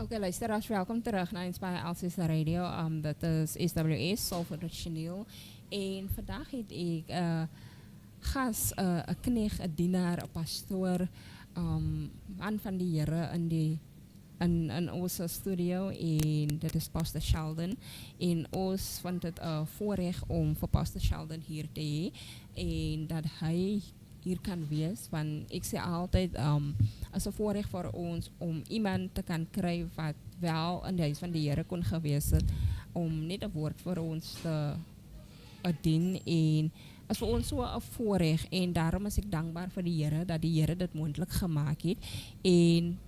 Oké, luisteraars, welkom terug naar Inspire Alsis Radio. Dat is SWS, Salford Origineel. En vandaag heb ik gast, een knecht, een dienaar, een pastoor, man van de Here in onze studio. En dat is Pastor Sheldon. En ons vond het voorrecht om voor Pastor Sheldon hier te hebben. En dat hij hier kan wees. Want ik zeg altijd, als een voorrecht voor ons om iemand te kan krijgen wat wel in de huis van de Here kon geweest zijn, om niet een woord voor ons te dienen. En als voor ons zo een voorrecht. En daarom is ik dankbaar voor de Here, dat de Here dit mogelijk gemaakt heeft. En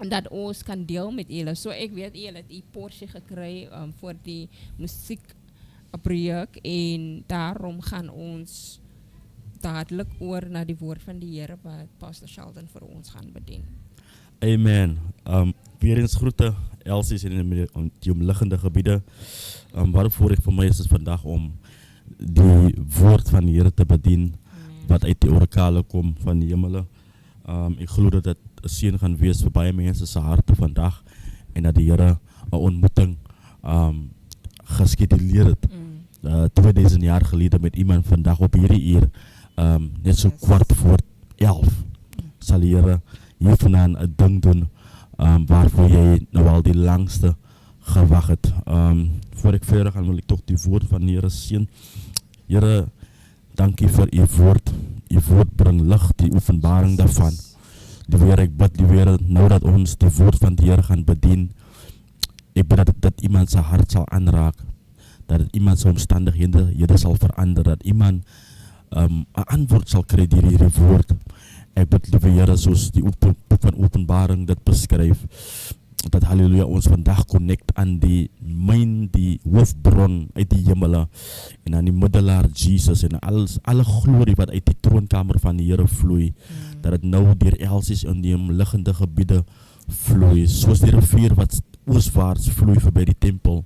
dat ons kan deel met jullie. Zo ik weet, jullie het die portie gekregen voor die muziekproject. En daarom gaan ons dadelijk oor naar die woord van de Heer wat Pastor Sheldon voor ons gaan bedienen. Amen. Weer eens groeten, Elsie in die omliggende gebieden. Waarvoor ik voor mij is het vandaag om die woord van de Heer te bedienen. Amen. Wat uit die orakalen komt van de hemelen. Ik geloof dat het een zin gaan wees voor bij mensen zijn harten vandaag. En dat de Heer een ontmoeting geskeduleerd heeft. 2000 jaar geleden met iemand vandaag op hierdie uur. Net zo kwart voor 11 zal de Heer hier vandaan een ding doen waarvoor jij nou al die langste gewacht hebt. Voor ik verder ga wil ik toch die woord van de Heer zien. Heer, dank je voor uw woord. Uw woord brengt licht, die openbaring daarvan. Die weer ik bid, die weer nou dat ons die woord van de Heer gaan bedienen. Ik bid dat iemand zijn hart zal aanraken. Dat het iemand zijn omstandigheden zal veranderen. Dat iemand een antwoord zal krijgen door hierdie woord. Ik bid, lieve Heer, zoals die boek van openbaring dat beschrijft. Dat halleluja ons vandaag connect aan die mijn, die hoofdbron uit die hemelen. En aan die middelaar Jesus. En alle glorie wat uit die troonkamer van de Heer vloeit. Dat het nou door Elsies in die omliggende gebieden vloeit. Zoals die rivier wat oostwaarts vloeit voorbij die tempel.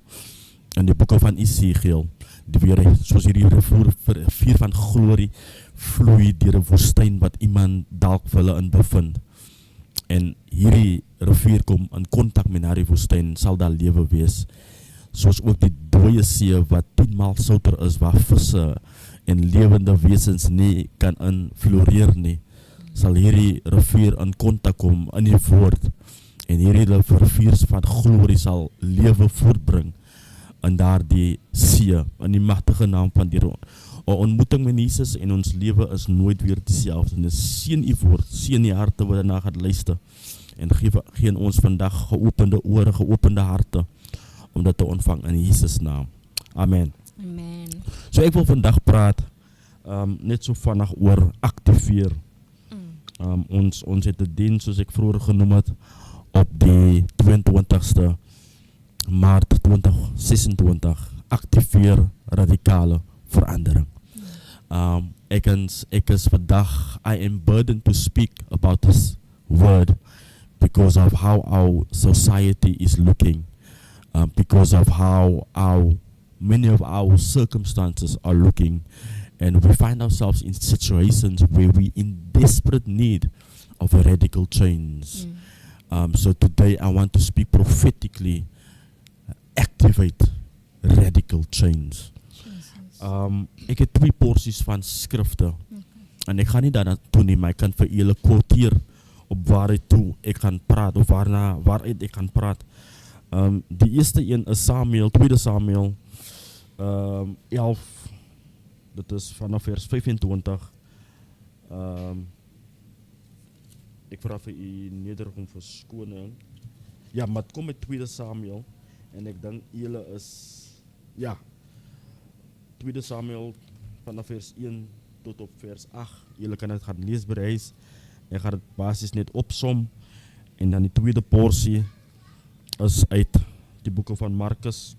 En die boeken van Ezekiel. Die weer zoals hierdie rivier van glorie vloeit door een woestijn wat iemand dalk wil in bevind. En hierdie rivier kom in contact met die woestijn, sal daar lewe wees. Soos ook die dooie see wat 10 maal souter is, waar visse en levende wesens nie kan in floreer nie. Sal hierdie rivier in contact kom in die woord. En hierdie rivier van glorie sal lewe voortbring in daardie see, in die machtige naam van die Heer. Een ontmoeting met Jesus in ons leven is nooit weer hetzelfde. En sien die woord, sien die harte wat daarna gaat luisteren. En geef ons vandaag geopende oren, geopende harten, om dat te ontvangen in Jesus' naam. Amen. Amen. So ik wil vandaag praten, net zo vandaag oor activeer. Ons het de dienst, zoals ik vroeger genoemd had, op de 22e maart 2026. Activeer radicale verandering. Ik is vandaag, I am burdened to speak about this word because of how our society is looking, because of how many of our circumstances are looking, and we find ourselves in situations where we in desperate need of a radical change. So today I want to speak prophetically, activate radical change. Ik heb 2 porties van skrifte. En ik ga niet daar naartoe nemen, maar ik kan voor jullie quoteren op waaruit toe ik ga praten, of waaruit ik ga praten. De eerste een is Samuel, 2 Samuel 11. Dat is vanaf vers 25. Ik vraag voor u nederig om verschoning. Ja, maar het komt met 2 Samuel. En ik denk jullie is, ja, 2 Samuel vanaf vers 1 tot op vers 8. Jullie kunnen het gaan leesbereis. En gaat het basis net opsom. En dan die tweede portie is uit die boeken van Marcus.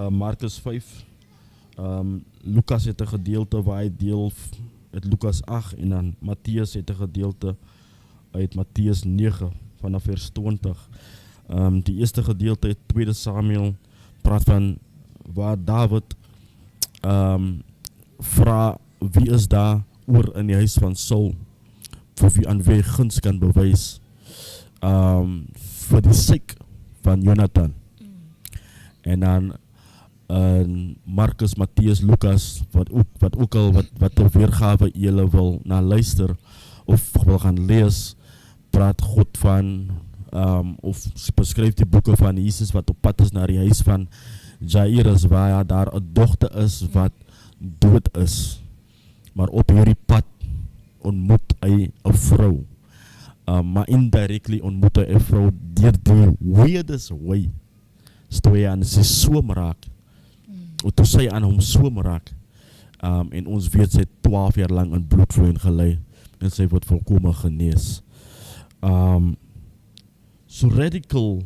Marcus 5. Lucas heeft een gedeelte waar hij deel uit Lucas 8. En dan Matthias heeft een gedeelte uit Matthias 9 vanaf vers 20. Die eerste gedeelte uit 2 Samuel praat van waar David vraagt wie is daar oor in die huis van Saul, voor wie aan wie guns kan bewys. voor die sake van Jonathan. En dan Marcus, Matthias, Lucas, wat ook al wat de weergave jullie wil naar luisteren of wil gaan lezen, praat God van, of beschrijft die boeken van Jezus wat op pad is naar het huis van Jairus, waar daar een dochter is wat dood is. Maar op hierdie pad ontmoet hy 'n vrou. Maar indirectly ontmoet hy 'n vrou deur die weirdest way. Toe hy aan sy soom raak. Toe sy aan hom soom raak. En ons weet sy 12 jaar lang in bloedvloeiing gelei. En sy word volkome genees. So radical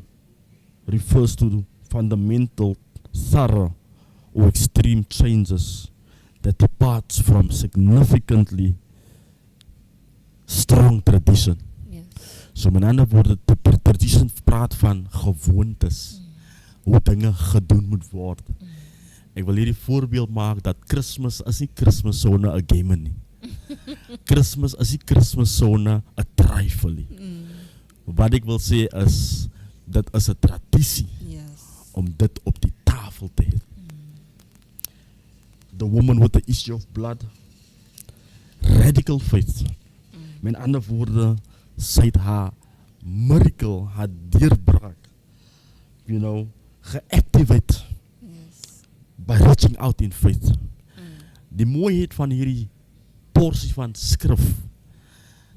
refers to fundamental, thorough or extreme changes that departs from significantly strong tradition. Yes. So met ander woorde, de tradition praat van gewoontes. Hoe dinge gedoen moet word. Ek wil hierdie voorbeeld maak dat Christmas is nie Christmas sonder 'n game nie. Christmas is nie Christmas sonder 'n trifle nie. Wat ek wil sê is, dit is 'n tradisie om dit op die tafel te hê. The woman with the issue of blood, radical faith. Met ander woorde, sy het haar miracle, haar deurbraak, geactivate by reaching out in faith. Die mooiheid van hierdie porsie van skrif,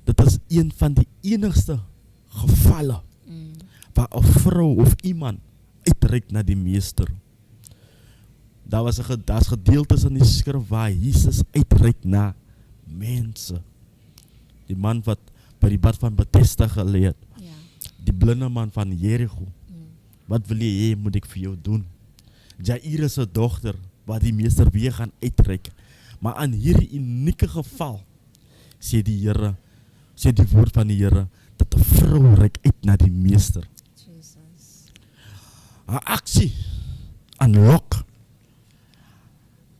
dit is een van die enigste gevalle waar 'n vrou of iemand uitreik na die meester. Daar's gedeeltes in die skrif waar Jesus uitreik na mense. Die man wat by die bad van Bethesda gelê het. Die blinde man van Jericho. Wat wil jy hê moet ek vir jou doen? Jairus se dogter wat die meester weer gaan uitreik. Maar aan hierdie unieke geval sê die Here, sê die woord van die Here dat 'n vrou reik uit na die meester. Jesus. Haar aksie unlock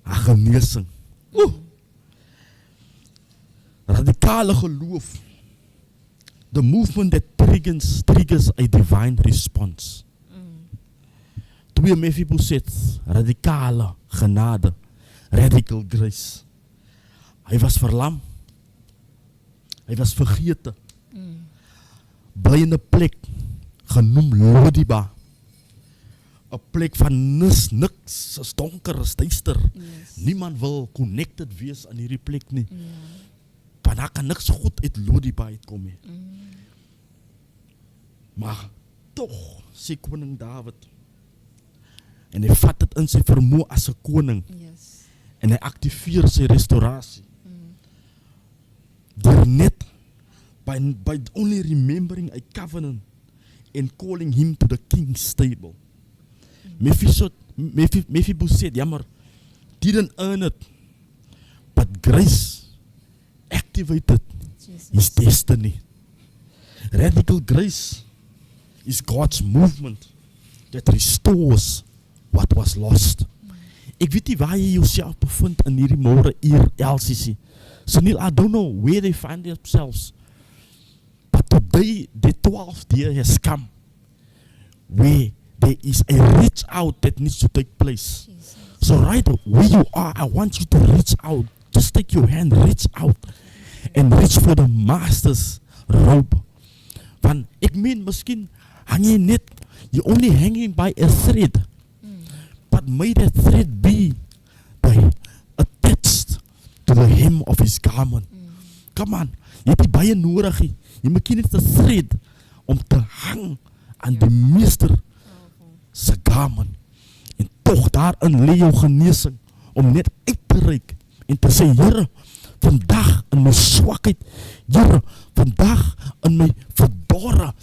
haar genesing. Radikale geloof. The movement that triggers a divine response. 2 Mephibosheth, radikale genade, radical grace. Hy was verlam. Hy was vergete. Bly in 'n plek genoem Lodiba. 'n plek van niks, is donker, is duister. Niemand wil connected wees aan hierdie plek nie. Want daar kan niks goed uit Lodiba uitkom nie. Maar toch, sê koning Dawid, en hy vat dit in sy vermoë as 'n koning, en hy activeer sy restaurasie. Deur net by only remembering a covenant and calling him to the king's table. Mephibosheth, jammer, didn't earn it, but grace activated his destiny. Radical grace is God's movement that restores what was lost. Ek weet nie waar jy jouself bevind in hierdie môre uur LCC. Sunil, I don't know where they find themselves. But today, the 12th day has come where there is a reach out that needs to take place. Jesus. So right where you are, I want you to reach out. Just take your hand, reach out and reach for the master's robe. Want ek meen, miskien hang jy net, you're only hanging by a thread. But may that thread be attached to the hem of his garment. Come on, jy het nie baie nodig nie. Jy moet net 'n thread om te hang aan die meester se garment. En tog daarin lê jou genesing om net uit te reik en te sê, Here, vandag in my swakheid, Here, vandag in my verdorre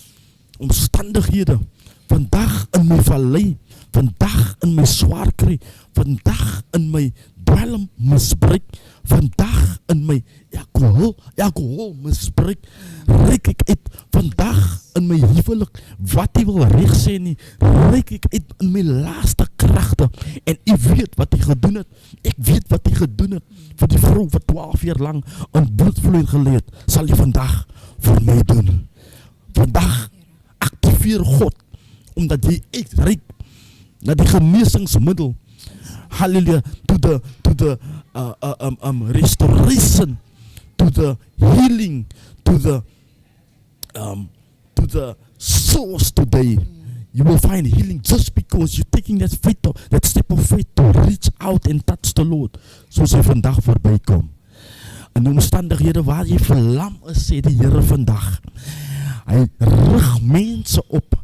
omstandighede, vandag in my vallei, vandag in my swaar kry, vandag in my dwelm misbruik, vandag in my alcohol misbruik, reik ek uit, vandag in my huwelik, wat jy wil reg sê nie, reik ek uit in my laaste kragte, en u weet wat hy gedoen het, ek weet wat hy gedoen het, vir die vrou wat 12 jaar lang in bloedvloeiing gelê het, sal jy vandag vir my doen. Vandag activeer God. Omdat jy uitreik na die geneesingsmiddel. Hallelujah. To the restoration. To the healing. To the source today. You will find healing just because you're taking that step of faith to reach out and touch the Lord. Soos hy vandag voorbij kom. In die omstandighede waar jy verlam is, sê die Here vandag. Hy rig mense op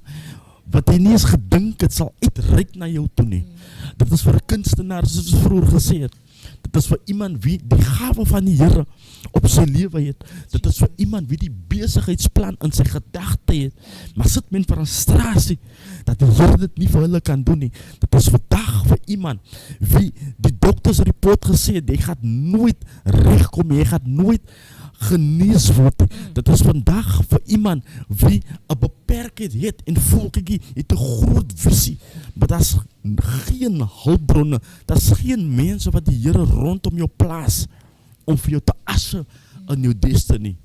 wat jy nie eens gedink het sal uitreik na jou toe nie. Dit is vir 'n kunstenaar, soos ek vroeër gesê het. Dit is vir iemand wie die gawe van die Here op sy lewe het. Dit is vir iemand wie die besigheidsplan in sy gedagte het. Maar sit men frustrasie dat die Here dit nie vir hulle kan doen nie. Dit is vandag vir iemand wie die dokters report gesê het, jy gaat nooit regkom, jy gaat nooit genees word. Dit is vandag vir iemand wie 'n beperkheid het en voel kyk, het 'n groot visie, maar daar's geen hulpbronne, daar's geen mense wat die Here rondom jou plaas om vir jou te asse in jou destiny.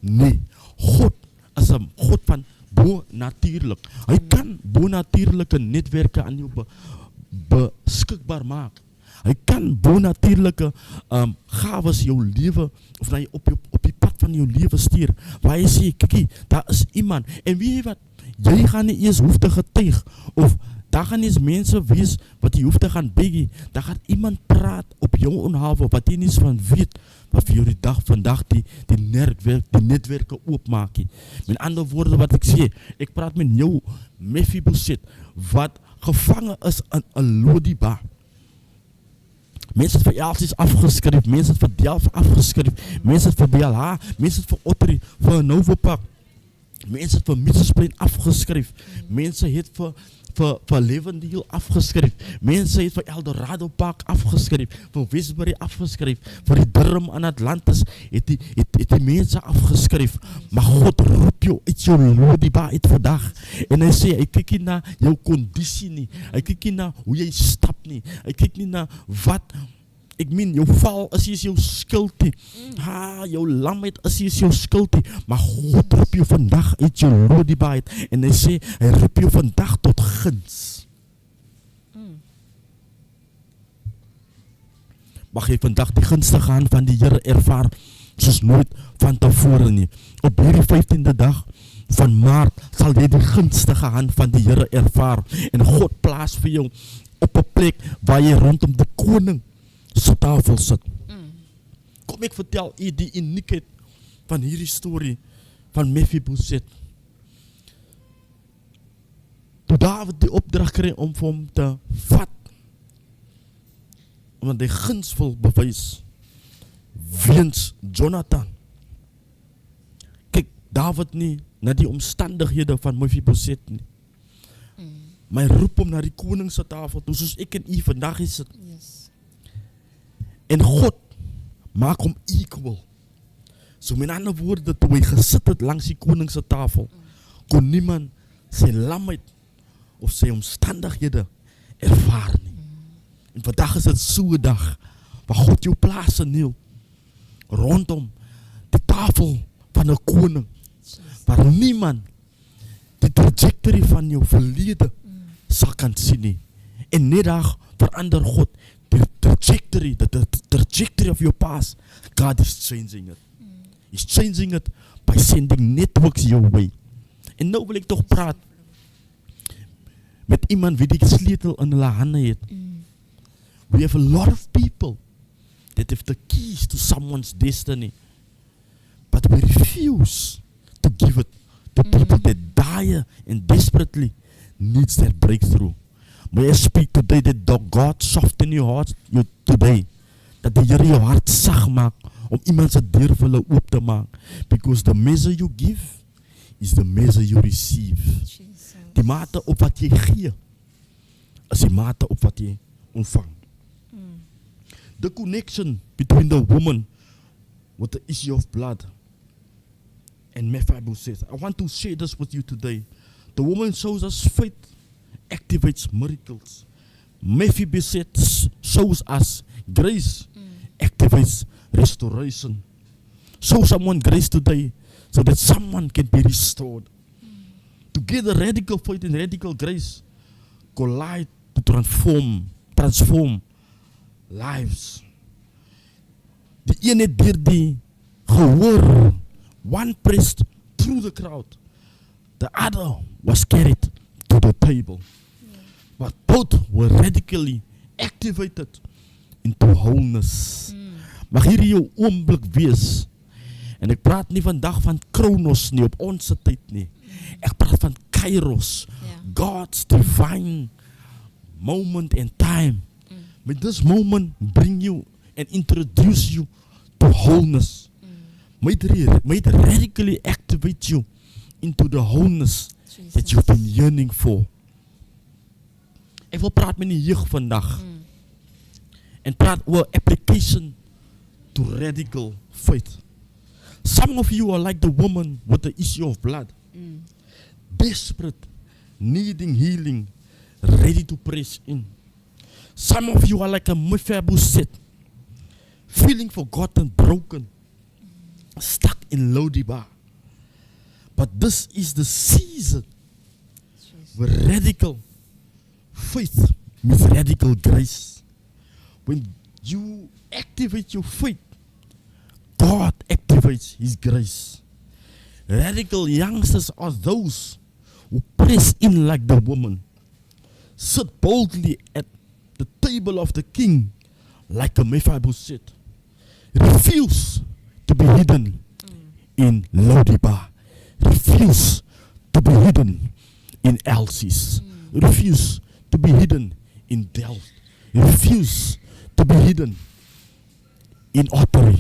Nee, God is 'n God van bo-natuurlik. Hy kan bo-natuurlike netwerke aan jou beskikbaar maak. Hy kan bo-natuurlike gawes jou lewe of na jy op die pad van jou lewe stuur. Waar jy sê, kykie, daar is iemand. En weet jy wat? Jy gaan nie eers hoef te getuig of daar gaan nie eens mense wees wat jy hoef te gaan beggie. Daar gaat iemand praat op jou onhawe wat jy nie eens van weet wat vir jou die dag vandag die netwerke oopmaak. Met ander woorde wat ek sê, ek praat met jou Mephibosheth wat gevangen is in 'n Lodiba. Mense het vir Elsies afgeskryf, mense het vir Delf afgeskryf, mense het vir BLH, mense het vir Ottery, vir Novopak, mense het vir Mitchellsplein afgeskryf, mense het vir Lewendeel afgeskryf, mense het vir Eldorado Park afgeskryf, vir Westbury afgeskryf, vir die Durham in Atlantis het die mense afgeskryf, maar God roep jou uit jou Lodiba uit vandag, en hy sê, hy kyk nie na jou kondisie nie, hy kyk nie na hoe jy stap nie, hy kyk nie na wat, ek meen, jou val is jou skuld nie, jou lamheid is jou skuld nie, maar God roep jou vandag uit jou Lodiba uit, en hy sê, hy roep jou vandag tot guns. Mag jy vandag die gunstige hand van die Here ervaar, soos nooit van tevore nie. Op hierdie 15de dag van Maart sal jy die gunstige hand van die Here ervaar, en God plaas vir jou op 'n plek waar jy rondom die koning se tafel sit. Kom ek vertel u die uniekheid van hierdie storie van Mephibosheth. Toe Dawid die opdrag kry om vir hom te vat, omdat hy guns wil bewys weens Jonathan. Kyk, Dawid nie na die omstandighede van Mephibosheth nie. Maar hy roep hom na die koning se tafel toe, soos ek en u vandag is dit. En God maak hom equal. So met ander woorde, toe hy gesit het langs die koning se tafel, kon niemand sy lamheid of sy omstandighede ervaar nie. En vandag is dit so 'n dag waar God jou plaas in rondom die tafel van 'n koning, waar niemand die trajectory van jou verlede sal kan sien nie. En net daar verander God the trajectory of your past. God is changing it. He's changing it by sending networks your way. En nou wil ek toch praat met iemand wie die sleutel in hulle hande het. We have a lot of people that have the keys to someone's destiny, but we refuse to give it to people that dire and desperately needs that breakthrough. May I speak today that God soften your heart today, dat die Here jou hart sag maak om iemand se deur vir hulle oop te maak, because the measure you give is the measure you receive. Jesus. Die mate op wat jy gee is die mate op wat jy ontvang. The connection between the woman with the issue of blood and Mephibosheth. I want to share this with you today. The woman shows us faith activates miracles. Mephibosheth shows us grace activates restoration. Show someone grace today so that someone can be restored. To Together, radical faith and radical grace collide to transform lives. Die een het deur die gehoor, one pressed through the crowd. The other was carried to the table. But both were radically activated into wholeness. Mag hier jou oomblik wees. En ek praat nie vandag van Kronos nie, op onze tyd nie. Ek praat van Kairos. God's divine moment and time. May this moment bring you and introduce you to wholeness. May it radically activate you into the wholeness that you've been yearning for. Ek wil praat met die jeug vandag. En praat oor application to radical faith. Some of you are like the woman with the issue of blood. Desperate, needing healing, ready to press in. Some of you are like a Mephibosheth, feeling forgotten, broken, stuck in Lo-debar. But this is the season where radical faith meets radical grace. When you activate your faith, God activates His grace. Radical youngsters are those who press in like the woman, sit boldly at the table of the king like a Mephibosheth, refuse to be hidden in Lo-debar, refuse to be hidden in Elsis, refuse to be hidden in Delft, refuse to be hidden in Ottery,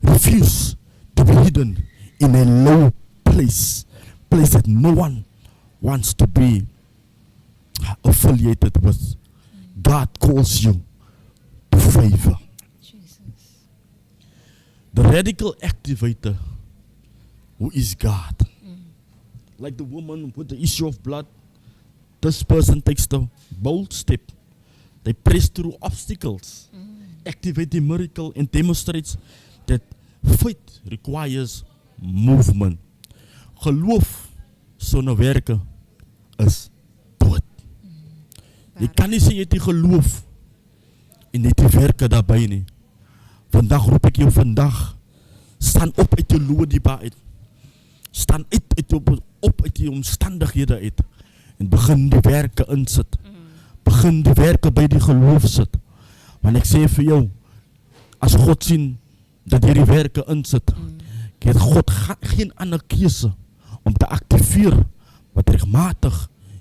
refuse to be hidden in a low place that no one wants to be affiliated with. God calls you to favor. Jesus. The radical activator, who is God. Like the woman with the issue of blood, this person takes the bold step. They press through obstacles, activate the miracle, and demonstrates that faith requires movement. Geloof sonder werke is dood. Jy kan nie sê jy het die geloof en net die werke daarbij nie. Vandag roep ek jou vandag, staan op uit jou Lo-debar uit. Staan op uit die omstandighede uit en begin die werke insit. Begin die werke by die geloof sit. Want ek sê vir jou, as God sien dat jy die werke insit, het God geen ander keuse om te activeer wat regelmatig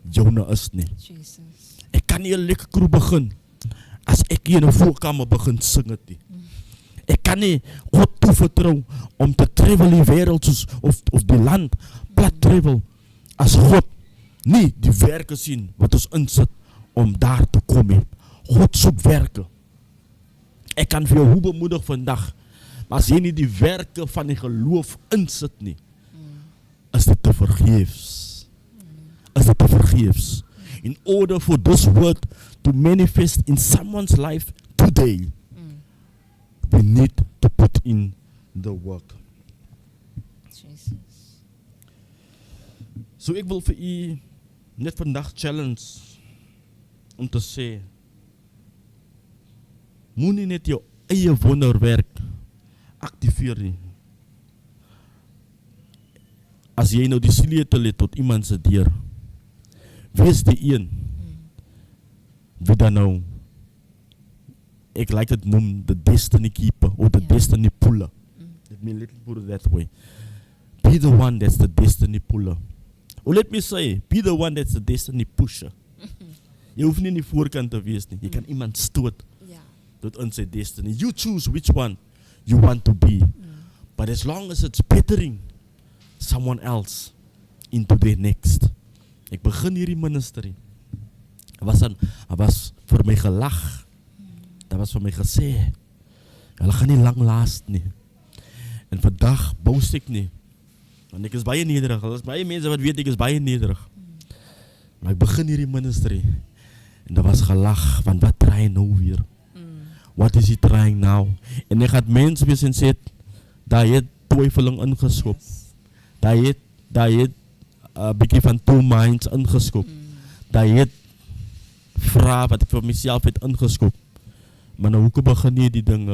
joune is nie. Jesus. Ek kan nie 'n lekkerkroeg begin as ek hier in 'n voorkamer begin sing het nie. Ek kan nie God toevertrou om te travel die wêreld soos of die land plat travel as God nie die werke sien wat ons insit om daar te kom nie. God soek werke. Ek kan vir jou hoe bemoedig vandag, maar as jy nie die werke van die geloof insit nie, is dit te vergeefs. Is dit te vergeefs. In order for this word to manifest in someone's life today, we need to put in the work. Jesus. So ek wil vir u net vandag challenge om te sê, moenie net jou eie wonderwerk activeer nie. As jy nou die sleutel het tot iemand se deur, wees die een wie dan nou, ek like het noem, the destiny keeper or the destiny puller. Let me put it that way. Be the one that's the destiny puller. Or let me say, be the one that's the destiny pusher. Jy hoef nie in die voorkant te wees nie. Jy kan iemand stoot tot in sy destiny. You choose which one you want to be. But as long as it's bettering someone else into their next. Ek begin hierdie ministerie. Was vir my gelag. Daar was vir my gesê, hulle gaan nie lang laast nie. En vandag boos ek nie. Want ek is baie nederig. Daar is baie mense wat weet ek is baie nederig. Maar ek begin hierdie ministerie. En daar was gelag, want wat try hy nou weer? What is he trying now? En ek het mense wees en sê, daar het twyfeling ingeschop. Daar het bietjie van two minds ingeskoop. Dat het vrae wat ek vir myself het ingeskoop. Maar nou hoekom begin jy die ding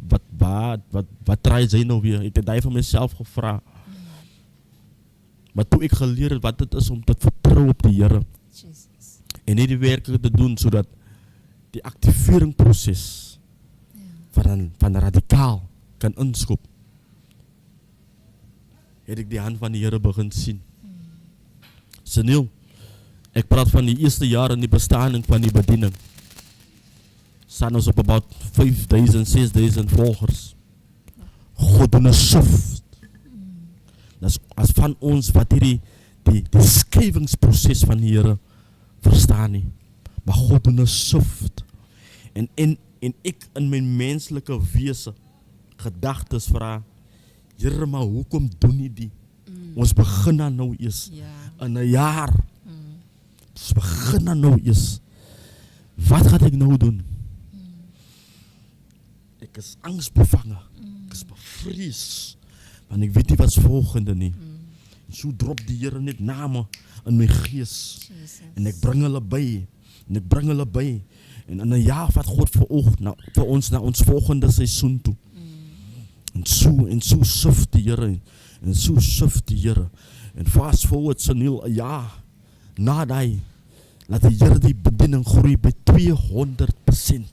wat try jy nou weer? Ek het dit van myself gevra. Maar toe ek geleer het wat dit is om te vertrou op die Here. En nie die werke te doen sodat die activeringproses van radikaal kan inskop. Het ek die hand van die Here begin sien. Sunil, ek praat van die eerste jaar in die bestaan van die bediening. Staan ons op about 5,000, 6,000 volgers. God doen 'n shift. Dat as van ons wat hierdie die skrywingsproses van die Here verstaan nie. Maar God doen 'n shift. En ek in my menslike wese gedagtes vra, Here, maar hoekom doen nie die? Ons begin dan nou eers in 'n jaar. Ons begin dan nou eers. Wat gaan ek nou doen? Ek is angsbevange. Ek is bevrees. Want ek weet nie wat volgende nie. So drop die Here net name in my gees. En ek bring hulle by. En in 'n jaar wat God vir ons na ons volgende seisoen toe. En so shift die Here. En so shift die Here. En fast forward Sunil 'n jaar na die, laat die Here die bediening groei by 200%.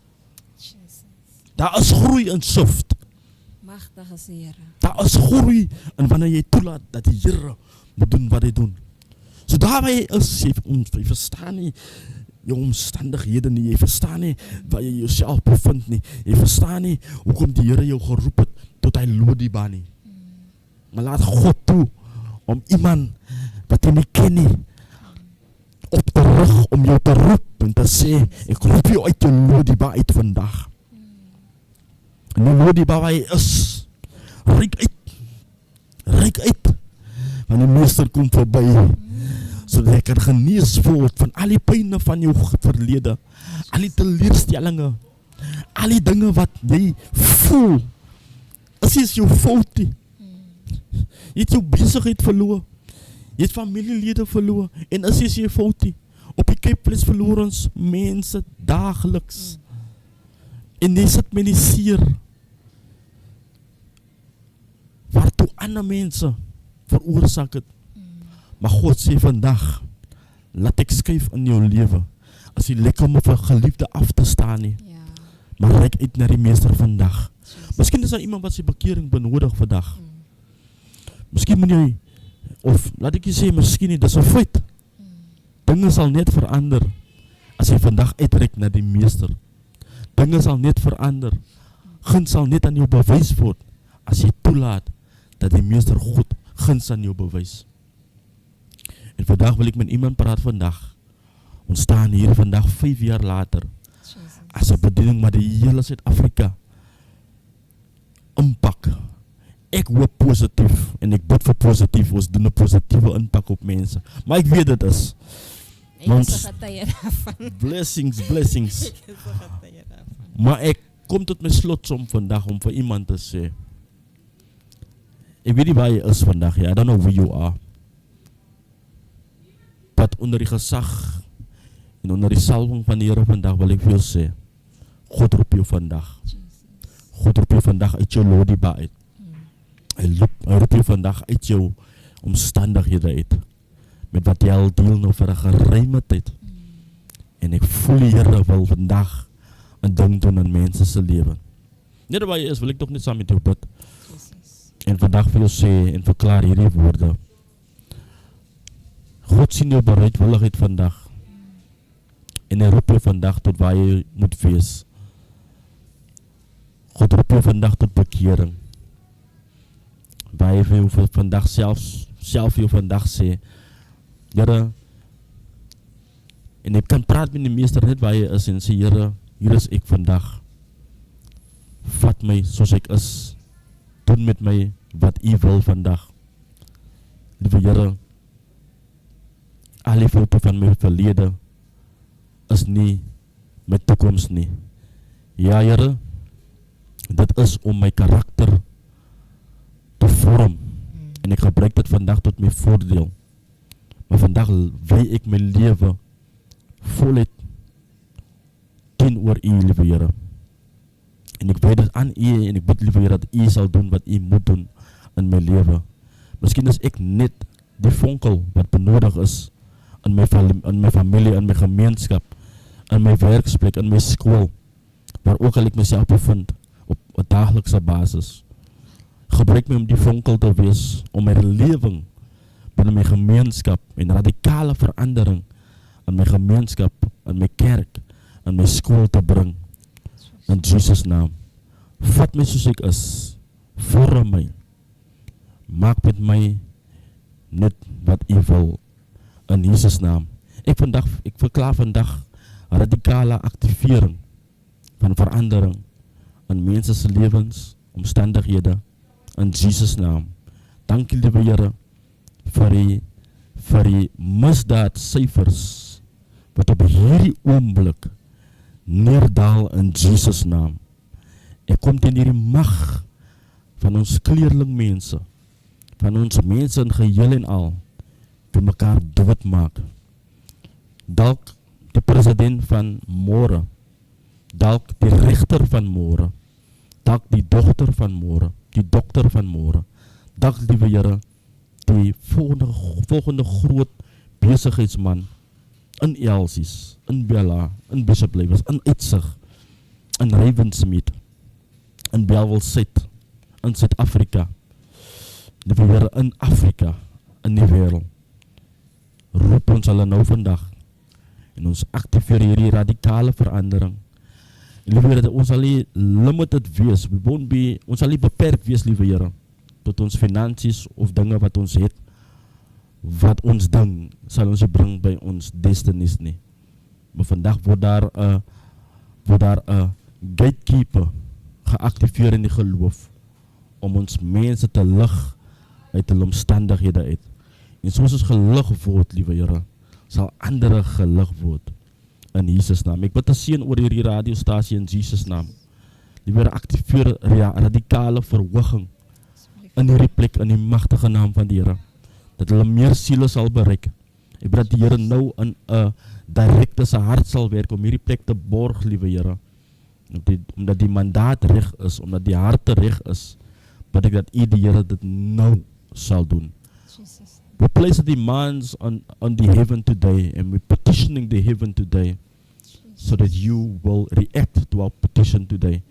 Daar is groei in shift. Magtige is die Here. Daar is groei en wanneer jy toelaat dat die Here moet doen wat hy doen. So daar waar jy is, jy verstaan nie jou omstandighede nie, jy verstaan nie waar jy jouself bevind nie, jy verstaan nie hoekom die Here jou geroep het tot hy Lodiba nie. Maar laat God toe om iemand wat jy nie ken nie op te rig om jou te roep en te sê, ek roep jou uit jou Lodiba uit vandag. En die Lodiba waar jy is, reik uit, want die meester kom voorbij, sodat jy kan genees word van al die pynne van jou verlede, al die teleurstellinge, al die dinge wat jy voel, is jou fout nie. Jy het jou besigheid verloor, jy het familielede verloor, en is jou fout nie. Op die Cape Flats verloor ons mense dageliks, en jy sit met die seer, waartoe ander mense veroorsaak het. Maar God sê vandag, laat ek skuif in jou lewe, as jy lekker om vir geliefde af te staan nie, maar reik uit na die meester vandag. Miskien is daar iemand wat sy bekering benodig vandag. Miskien moet jy, of laat ek jy sê, miskien nie, dis 'n feit. Dinge sal net verander, as jy vandag uitreik na die meester. Dinge sal net verander, guns sal net aan jou bewys word, as jy toelaat, dat die meester God guns aan jou bewys. En vandag wil ek met iemand praat vandag. Ons staan hier vandag 5 jaar later. As 'n bediening maar die hele Suid-Afrika impak. Ek hoop positief en ek bid vir positief. Ons doen 'n positiewe impak op mense. Maar ek weet dit is. Ons blessings. Maar ek kom tot my slotsom vandag om vir iemand te sê. Ek weet nie waar jy is vandag. I don't know who you are. Wat onder die gesag en onder die salwing van die Here vandag wil ek vir jou sê, God roep jou vandag. God roep jou vandag uit jou Lodiba uit. Hy roep jou vandag uit jou omstandighede uit. Met wat jy al deel nou vir 'n geruime tyd. En ek voel die Here wil vandag 'n ding doen in mense se lewe. Net waar jy is, wil ek tog net saam met jou bid. En vandag vir jou sê en verklaar hierdie woorde. God sien jou bereidwilligheid vandag. En hy roep jou vandag tot waar jy moet wees. God roep jou vandag tot bekering. Waar hy vir jou vandag self jou vandag sê, Here, en ek kan praat met die meester net waar jy is en sê, Here, hier is ek vandag. Vat my soos ek is. Doen met my wat u wil vandag. Liewe Here, al die foute van my verlede is nie my toekoms nie. Ja, Here, dit is om my karakter te vorm En ik gebruik dit vandaag tot mijn voordeel. Maar vandaag wil ik mijn leven voluit teenoor u, lieve Heer. En ik weet het aan u en ik bid, lieve Heer, dat u zal doen wat u moet doen in mijn leven. Misschien is ik net die vonkel wat benodigd is in mijn familie, in mijn gemeenschap, in mijn werksplek, in mijn school. Waar ook al ik mezelf bevind op een dagelijkse basis. Gebruik me om die vonkel te wees, om mijn leven binnen mijn gemeenschap, een radicale verandering in mijn gemeenschap, in mijn kerk, in mijn school te brengen. In Jesus' naam. Vat mij zoals ik is. Vorm mij. Maak met mij net wat u wil. In Jesus' naam. Ik verklaar vandaag radicale activering van verandering in mensen's levens, omstandigheden. In Jesus' naam. Dank u, lieve Heer, voor die misdaadcijfers wat op hierdie oomblik neerdaal in Jesus' naam. Ek kom teen hierdie mag van ons kleerlingmense, van ons mense in geheel en al, vir mekaar doodmaak. Dalk die president van môre, dalk die regter van môre, dalk die dochter van môre, die dokter van môre, dalk, liewe Here, die volgende groot besigheidsman in Elsies, in Bella, in Bishop Lewis, in Uitsig, in Ravensmeet, in Belwel-Zuid, in Suid-Afrika, liewe Here, in Afrika, in die wêreld. Roep ons hulle nou vandag en ons activeer hierdie radikale verandering. En liewe Here, ons sal nie limited wees, ons sal nie beperk wees, liewe Here, tot ons finansies of dinge wat ons het, wat ons ding sal ons bring by ons destinies nie. Maar vandag word daar 'n gatekeeper geactiveer in die geloof om ons mense te lig uit hulle omstandighede uit. En soos ons gelig word, liewe Here, sal ander gelig word in Jesus' naam. Ek bid 'n seën oor hierdie radiostasie in Jesus' naam. Liewe Here, aktiveer radikale verhooging in hierdie plek in die magtige naam van die Here. Dat hulle meer siele sal bereik. Ek bid dat die Here nou in 'n direkte se hart sal werk om hierdie plek te borg, liewe Here. Omdat die mandaat reg is, omdat die hart reg is, bid ek dat U, die Here, dit nou sal doen. Jesus. We place the demands on the heaven today, and we're petitioning the heaven today, so that you will react to our petition today.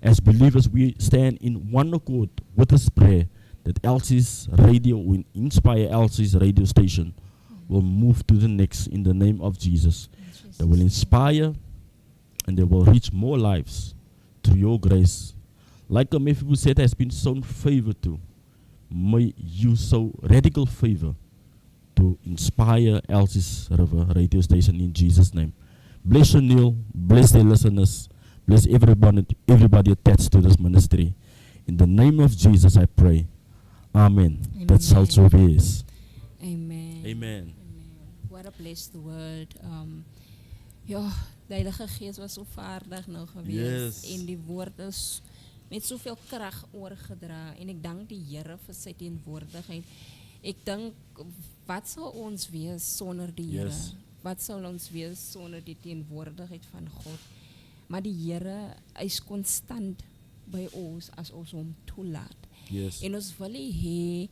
As believers, we stand in one accord with this prayer that Elsie's radio, will inspire Elsie's radio station, will move to the next in the name of Jesus. They will inspire and they will reach more lives through your grace. Like Mephibosheth said, has been shown favor to. May you show radical favor to inspire Elsie's River radio station in Jesus' name. Bless you, Neil. Bless the listeners. Bless everybody attached to this ministry. In the name of Jesus, I pray. Amen. That's also is. Amen. Amen. What a blessed word. Ja, de Heilige Geest was zo vaardig nou geweest. Yes. En die woord is met zoveel kracht oorgedra. En ik dank die Here vir sy teenwoordigheid. Ik denk, wat zal ons wees zonder die Here? Yes. Wat zal ons wees zonder die teenwoordigheid van God? Maar die Here is constant bij ons als ons hom toelaat. Yes. En ons wil nie hê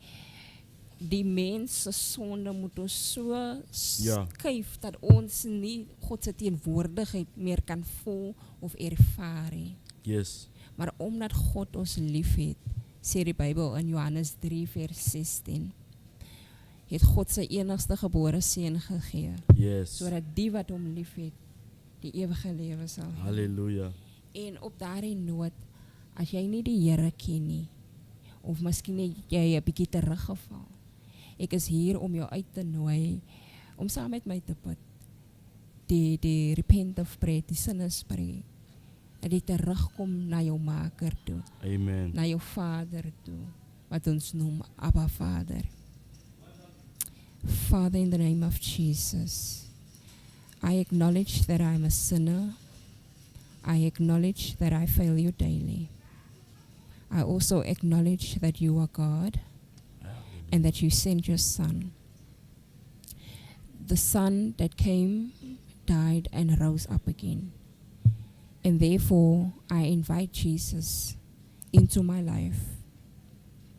die mense sonde moet ons so skuif dat ons nie God se teenwoordigheid meer kan voel of ervaar nie. Yes. Maar omdat God ons liefhet, sê die Bybel in Johannes 3 vers 16, het God sy enigste gebore seun gegee, Yes. sodat die wat hom liefhet, die ewige lewe sal hê. Hallelujah. En op daardie noot, as jy nie die Here ken nie, of miskien het jy 'n bietjie teruggeval, ek is hier om jou uit te nooi, om saam met my te bid, die repentive prayer, die sinner's prayer, dat jy terugkom na jou Maker toe, Amen. na jou Vader toe, wat ons noem Abba Vader. Father, in the name of Jesus, I acknowledge that I'm a sinner. I acknowledge that I fail you daily. I also acknowledge that you are God and that you sent your Son. The Son that came, died, and rose up again. And therefore, I invite Jesus into my life,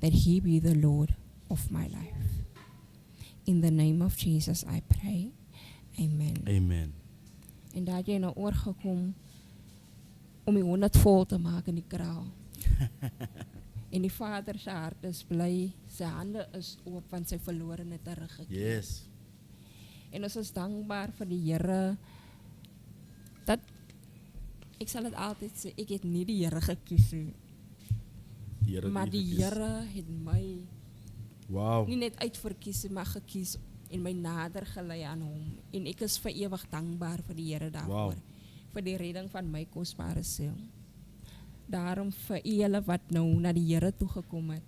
that he be the Lord of my life. In the name of Jesus I pray. Amen. Amen. En daar het jy nou oorgekom om die 100 vol te maak in die kraal. En die Vader se hart is bly, sy hande is oop want sy verlorene teruggekeer. Yes. En ons is dankbaar vir die Here dat ek sal dit altyd sê, ek het nie die Here gekies nie, maar die Here het my Wow. nie net uitverkies nie, maar gekies en my nader gelei aan hom. En ek is vir ewig dankbaar vir die Here daarvoor. Vir die redding van my kosbare siel. Daarom vir julle wat nou na die Here toe gekom het,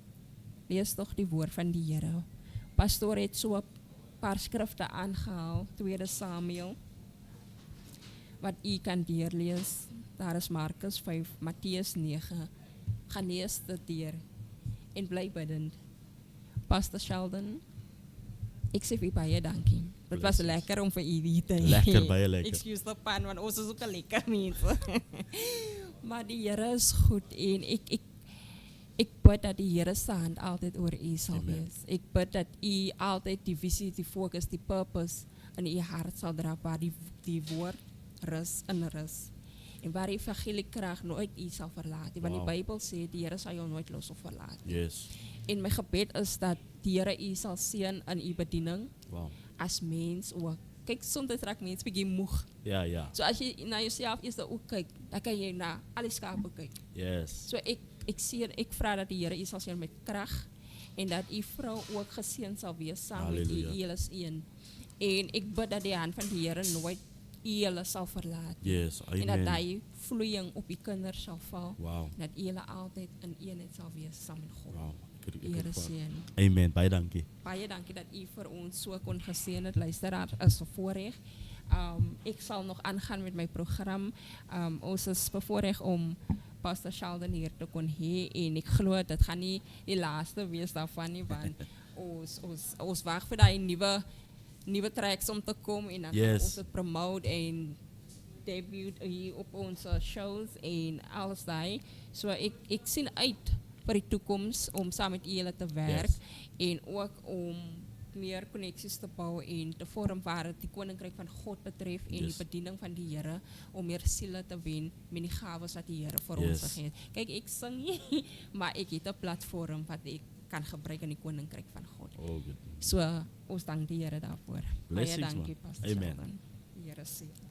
lees tog die woord van die Here. Pastoor het so 'n paar skrifte aangehaal, 2 Samuel, wat u kan deurlees. Daar is Markus 5, Matteus 9. Gaan lees dit deur en bly bidend. Pastor Sheldon, ek sê vir baie dankie. Dit was lekker om vir u hier te hê. Lekker, baie lekker. Excuse the pun, want ons is ook 'n lekker mense. Maar die Here is goed en ek bid dat die Here se hand altyd oor u sal wees. Ek bid dat u altyd die visie, die fokus, die purpose in u hart sal dra, waar die woord rus in rus. En waar die evangelie krag nooit u sal verlaat nie, want die Bybel sê die Here sal jou nooit los of verlaat nie. Yes. En my gebed is dat die Here u sal seën in u bediening. Wow. As mens ook. Kyk, soms raak mense bietjie moeg. Ja, ja. So as jy na jouself eers ook kyk, dan kan jy na al die skape kyk. Yes. So ek vra dat die Here u sal seën met krag en dat u vrou ook geseën sal wees saam met u. Julle is een. En ek bid dat die hand van die Here nooit julle sal verlaat. Yes. Amen. En dat hy vloeiing op die kinders sal val. Wow. Dat julle altyd in eenheid sal wees saam met God. Wow. Here seën. Amen. Baie dankie. Baie dankie dat u vir ons so kon geseën het. Luisteraar, is 'n voorreg. Ek sal nog aangaan met my program. Ons is bevoorreg om Pastor Sheldon hier te kon hê en ek glo dit gaan nie die laaste wees daarvan nie, want ons wag vir daai nuwe tracks om te kom en dan gaan ons dit promote en debut hier op ons shows en alles daai. So ek sien uit vir die toekoms om saam met julle te werk en ook om meer koneksies te bou en te vorm waar dit die koninkryk van God betref en die bediening van die Here om meer siele te wen met die gawes wat die Here vir ons gegee het. Kyk, ek sing nie, maar ek het 'n platform wat ek kan gebruik in die koninkryk van God. So ons dank die Here daarvoor. Baie dankie, Pastor Sheldon. Die Here seën.